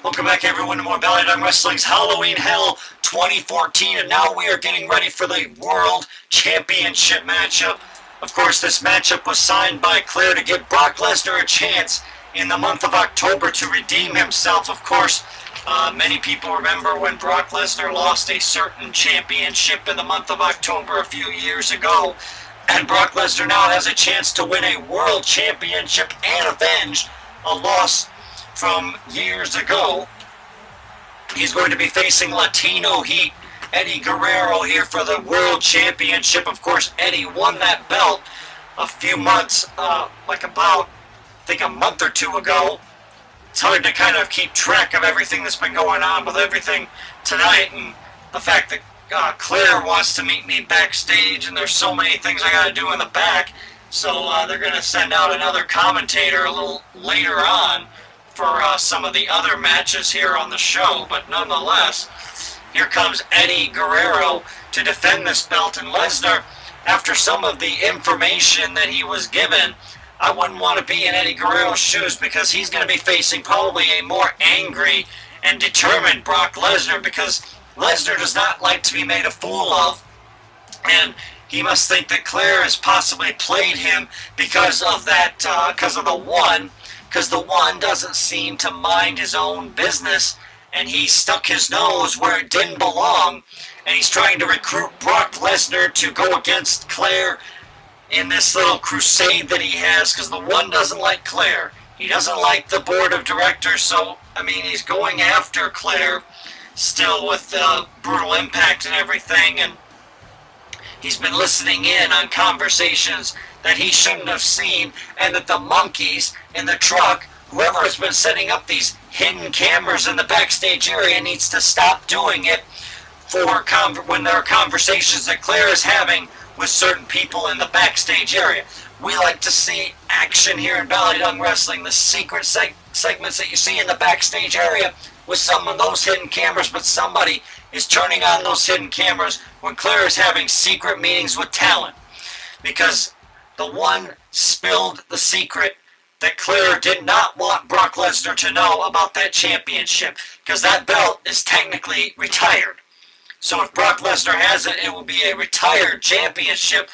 Welcome back everyone to more BallyDUng Wrestling's Halloween Hell 2014, and now we are getting ready for the World Championship matchup. Of course, this matchup was signed by Claire to give Brock Lesnar a chance in the month of October to redeem himself. Of course, many people remember when Brock Lesnar lost a certain championship in the month of October a few years ago, and Brock Lesnar now has a chance to win a World Championship and avenge a loss from years ago. He's going to be facing Latino Heat, Eddie Guerrero, here for the World Championship. Of course, Eddie won that belt a few months, I think a month or two ago. It's hard to kind of keep track of everything that's been going on with everything tonight, and the fact that Claire wants to meet me backstage, and there's so many things I got to do in the back, so they're going to send out another commentator a little later on for some of the other matches here on the show. But nonetheless, here comes Eddie Guerrero to defend this belt. And Lesnar, after some of the information that he was given, I wouldn't want to be in Eddie Guerrero's shoes, because he's going to be facing probably a more angry and determined Brock Lesnar, because Lesnar does not like to be made a fool of, and he must think that Claire has possibly played him because of that, because the one doesn't seem to mind his own business, and he stuck his nose where it didn't belong, and he's trying to recruit Brock Lesnar to go against Claire in this little crusade that he has, because the one doesn't like Claire. He doesn't like the board of directors, so, I mean, he's going after Claire still with Brutal Impact and everything, and he's been listening in on conversations that he shouldn't have seen, and that the monkeys in the truck, whoever has been setting up these hidden cameras in the backstage area, needs to stop doing it for when there are conversations that Claire is having with certain people in the backstage area. We like to see action here in BallyDUng Wrestling, the secret segments that you see in the backstage area with some of those hidden cameras, but somebody is turning on those hidden cameras when Claire is having secret meetings with talent, because the one spilled the secret that Claire did not want Brock Lesnar to know about that championship, because that belt is technically retired. So if Brock Lesnar has it, it will be a retired championship.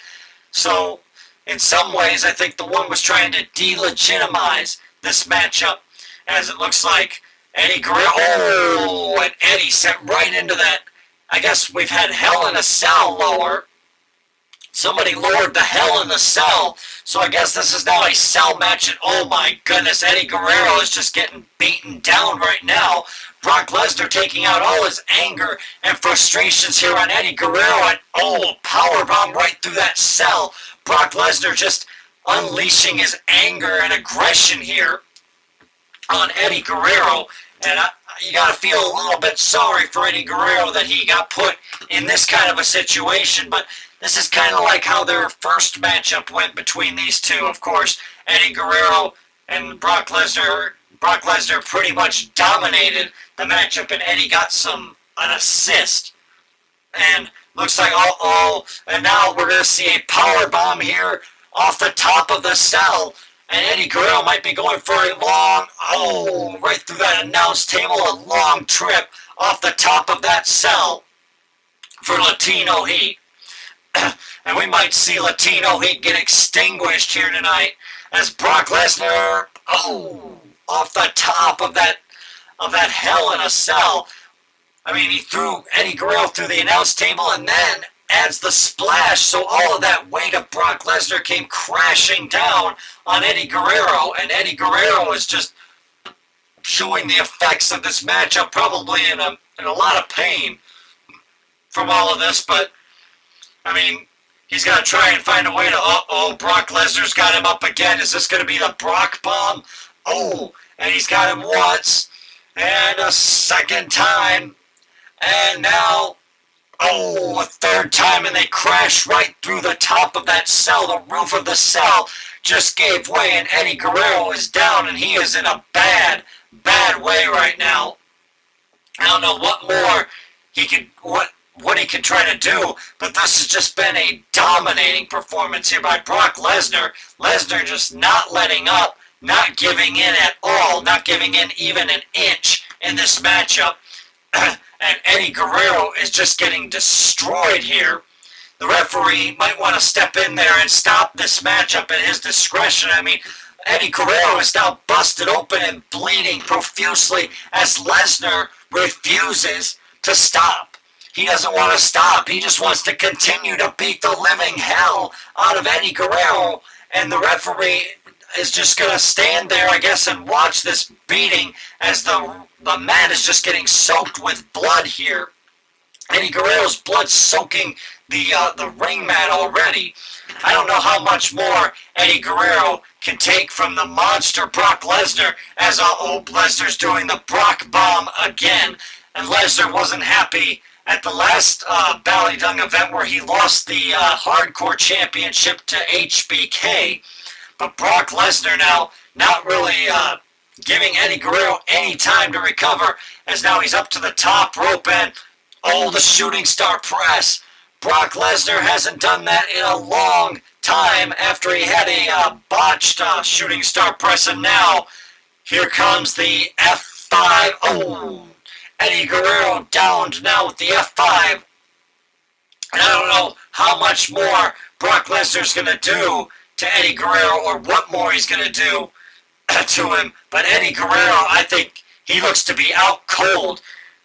So in some ways, I think the one was trying to delegitimize this matchup, as it looks like Eddie Guerrero, and Eddie sent right into that. I guess we've had Hell in a Cell lower. Somebody lowered the Hell in the Cell, so I guess this is now a cell match, and oh my goodness, Eddie Guerrero is just getting beaten down right now. Brock Lesnar taking out all his anger and frustrations here on Eddie Guerrero, and oh, powerbomb right through that cell. Brock Lesnar just unleashing his anger and aggression here on Eddie Guerrero, and you gotta feel a little bit sorry for Eddie Guerrero that he got put in this kind of a situation, but this is kind of like how their first matchup went between these two. Of course, Eddie Guerrero and Brock Lesnar pretty much dominated the matchup, and Eddie got an assist. And looks like, and now we're going to see a power bomb here off the top of the cell. And Eddie Guerrero might be going for a right through that announce table, a long trip off the top of that cell for Latino Heat. And we might see Latino Heat get extinguished here tonight as Brock Lesnar, off the top of that Hell in a Cell. I mean, he threw Eddie Guerrero through the announce table and then adds the splash, so all of that weight of Brock Lesnar came crashing down on Eddie Guerrero, and Eddie Guerrero is just showing the effects of this matchup, probably in a lot of pain from all of this, but I mean, he's got to try and find a way to, Brock Lesnar's got him up again. Is this going to be the Brock bomb? And he's got him once, and a second time, and now, a third time, and they crash right through the top of that cell. The roof of the cell just gave way, and Eddie Guerrero is down, and he is in a bad, bad way right now. I don't know what more he could, what he could try to do, but this has just been a dominating performance here by Brock Lesnar. Lesnar just not letting up, not giving in at all, not giving in even an inch in this matchup. And Eddie Guerrero is just getting destroyed here. The referee might want to step in there and stop this matchup at his discretion. I mean, Eddie Guerrero is now busted open and bleeding profusely as Lesnar refuses to stop. He doesn't want to stop. He just wants to continue to beat the living hell out of Eddie Guerrero. And the referee is just going to stand there, I guess, and watch this beating as the mat is just getting soaked with blood here. Eddie Guerrero's blood soaking the ring mat already. I don't know how much more Eddie Guerrero can take from the monster Brock Lesnar as Lesnar's doing the Brock Bomb again. And Lesnar wasn't happy at the last BallyDUng event where he lost the Hardcore Championship to HBK. But Brock Lesnar now not really giving Eddie Guerrero any time to recover, as now he's up to the top rope and the shooting star press. Brock Lesnar hasn't done that in a long time after he had a botched shooting star press, and now here comes the F5. Oh, Eddie Guerrero downed now with the F5. And I don't know how much more Brock Lesnar's going to do to Eddie Guerrero or what more he's going to do to him. But Eddie Guerrero, I think he looks to be out cold.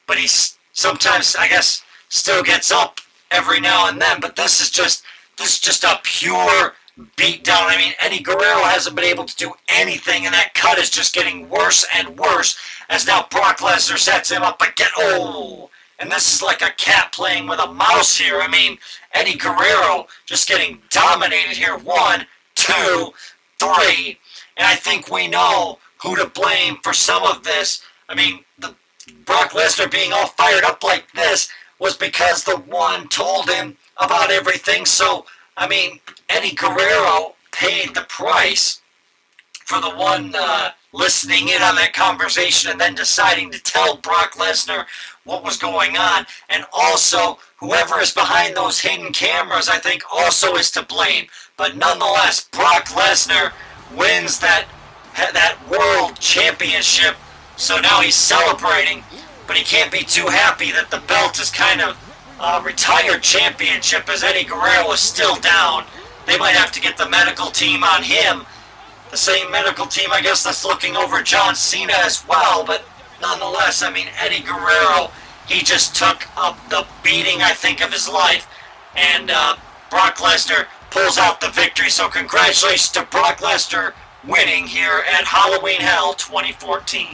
But he's sometimes, I guess, still gets up every now and then. But this is just a pure beatdown. I mean, Eddie Guerrero hasn't been able to do anything, and that cut is just getting worse and worse as now Brock Lesnar sets him up again. Oh! And this is like a cat playing with a mouse here. I mean, Eddie Guerrero just getting dominated here. 1, 2, 3. And I think we know who to blame for some of this. I mean, the Brock Lesnar being all fired up like this was because the one told him about everything. So, I mean, Eddie Guerrero paid the price for the one listening in on that conversation and then deciding to tell Brock Lesnar what was going on. And also, whoever is behind those hidden cameras, I think, also is to blame. But nonetheless, Brock Lesnar wins that world championship. So now he's celebrating, but he can't be too happy that the belt is kind of retired championship as Eddie Guerrero is still down. They might have to get the medical team on him. The same medical team, I guess, that's looking over John Cena as well. But nonetheless, I mean, Eddie Guerrero, he just took the beating, I think, of his life. And Brock Lesnar pulls out the victory. So congratulations to Brock Lesnar winning here at Halloween Hell 2014.